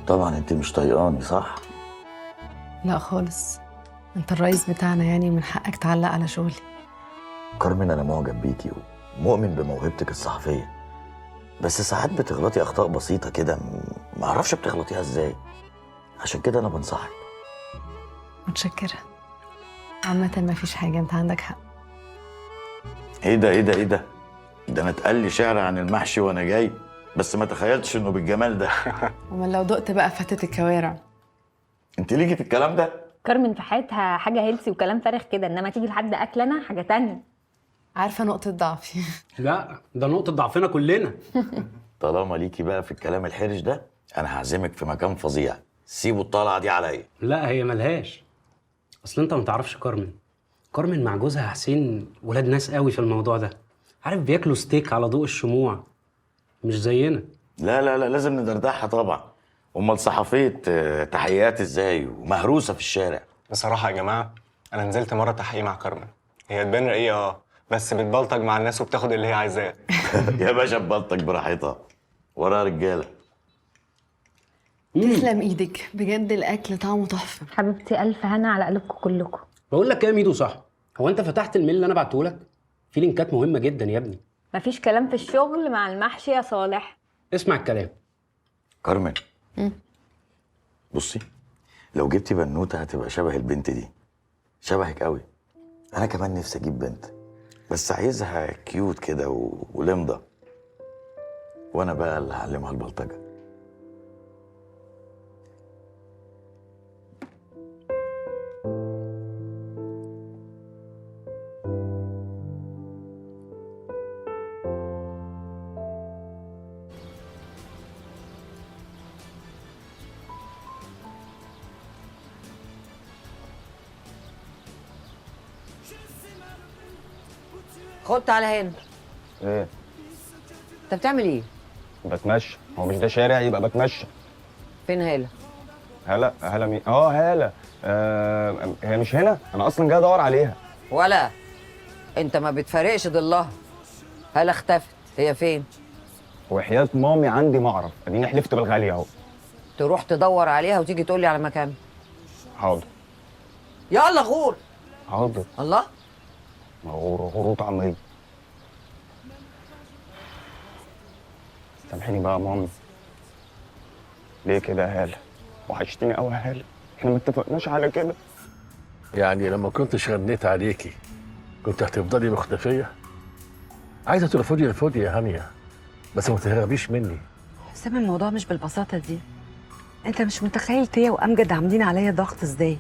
طبعا انت مش طايقاني صح؟ لا خالص. انت الرئيس بتاعنا يعني، من حقك تعلق على شغلي. كارمن انا معجب بيكي ومؤمن بموهبتك الصحفيه، بس ساعات بتغلطي اخطاء بسيطه كده ما اعرفش بتغلطيها ازاي. عشان كده انا بنصحك. متشكرة. عامة ما فيش حاجة، انت عندك حق. ايه ده ايه ده ايه ده؟ ده انا اتقال لي شعر عن المحشي وانا جاي، بس ما تخيلتش انه بالجمال ده. امال لو دقت بقى فتة الكوارع. انت ليكي في الكلام ده؟ كارمن في حياتها حاجه هيلسي وكلام فارغ كده، انما تيجي لحد اكل انا حاجه تانية. عارفة نقطة ضعفي. لا ده نقطة ضعفنا كلنا. طالما ليكي بقى في الكلام الحرج ده، انا هعزمك في مكان فظيع. سيبوا الطلعه دي عليا. لا هي ملهاش. اصل انت ما تعرفش كارمن. كارمن مع جوزها حسين ولاد ناس قوي في الموضوع ده. عارف بياكلوا ستيك على ضوء الشموع، مش زينا. لا لا لا، لازم ندردحها طبعا. امال صحفيه تحقيقات ازاي ومهروسه في الشارع؟ بصراحة يا جماعة، أنا نزلت مرة تحقيق مع كارمن. هي تبان رقيقة بس بتبلطج مع الناس وبتاخد اللي هي عايزاه. يا باشا ببلطك براحتها، وراها رجاله. تسلم ايدك بجد، الاكل طعمه تحفة. حبيبتي الف هنا على قلبكم كلكم. بقول لك ايه يا ميدو، صح؟ هو انت فتحت الميل اللي انا بعته لك؟ في لينكات مهمة جدا يا ابني. مفيش كلام في الشغل مع المحشي يا صالح. اسمع الكلام. كارمن، بصي، لو جبتي بنوته هتبقى شبه البنت دي، شبهك قوي. انا كمان نفسي اجيب بنت، بس عايزها كيوت كده ولمضه، وانا بقى اللي هعلمها البلطجه. خد تعالى هنا. إيه؟ انت بتعمل ايه؟ بتمشى. هو مش ده شارع يبقى بتمشى. فين هاله؟ هلا مين؟ هلا. هي مش هنا، أنا أصلا جاي أدور عليها. ولا انت ما بتفارقش ضلها. هاله اختفت، هي فين؟ وحياة مامي عندي ما أعرف، أديني حلفت بالغالية أهو. تروح تدور عليها وتيجي تقول لي على مكان. حاضر. يلا غور. حاضر. الله. غروط عمري. سامحيني بقى يا مامي. ليه كده يا هالة؟ وحشتني قوي يا هالة، احنا ما اتفقناش على كده. يعني لما كنتش غنيت عليكي كنت هتفضلي مختفية؟ عايزة ترفضي رفضي يا هانية، بس ما تهربيش مني. حسام الموضوع مش بالبساطة دي. انت مش متخيل تيا وامجد عاملين عليا ضغط ازاي.